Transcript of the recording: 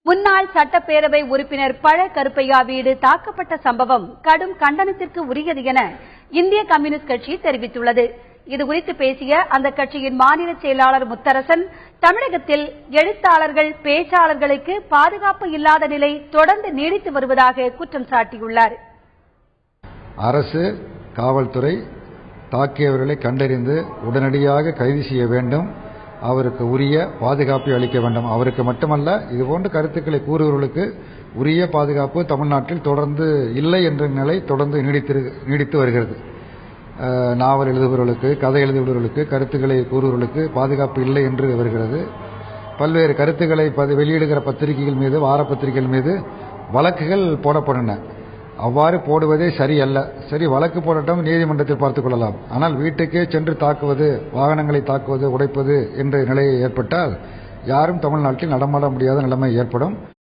முன்னாள் சட்டப்பேரவை உறுப்பினர் பழ கருப்பையா வீடு தாக்கப்பட்ட சம்பவம் கடும் கண்டனத்திற்கு உரியது என இந்திய கம்யூனிஸ்ட் கட்சி தெரிவித்துள்ளது. இதுகுறித்து பேசிய அந்த கட்சியின் மாநில செயலாளர் முத்தரசன், தமிழகத்தில் எழுத்தாளர்கள், பேச்சாளர்களுக்கு பாதுகாப்பு இல்லாத நிலை தொடர்ந்து நீடித்து வருவதாக குற்றம் சாட்டியுள்ளார். அரசு, காவல்துறை தாக்கியவர்களை கண்டறிந்து உடனடியாக கைது செய்ய வேண்டும். அவருக்கு உரிய பாதுகாப்பை அளிக்க வேண்டும். அவருக்கு மட்டுமல்ல, இதுபோன்ற கருத்துக்களை கூறுபவர்களுக்கு உரிய பாதுகாப்பு தமிழ்நாட்டில் தொடர்ந்து இல்லை என்ற நிலை தொடர்ந்து நீடித்து வருகிறது. நாவல் எழுதுபவர்களுக்கு, கதை எழுதுபவர்களுக்கு, கருத்துக்களை கூறுபவர்களுக்கு பாதுகாப்பு இல்லை என்று வருகிறது. பல்வேறு கருத்துக்களை வெளியிடுகிற பத்திரிகைகள் மீது, வார பத்திரிகைகள் மீது வழக்குகள் போடப்பட்டன. அவ்வாறு போடுவதே சரியல்ல. சரி, வழக்கு போடட்டும், நீதிமன்றத்தில் பார்த்துக் கொள்ளலாம். ஆனால் வீட்டுக்கே சென்று தாக்குவது, வாகனங்களை தாக்குவது, உடைப்பது என்ற நிலை ஏற்பட்டால் யாரும் தமிழ்நாட்டில் நடமாட முடியாத நிலைமை ஏற்படும்.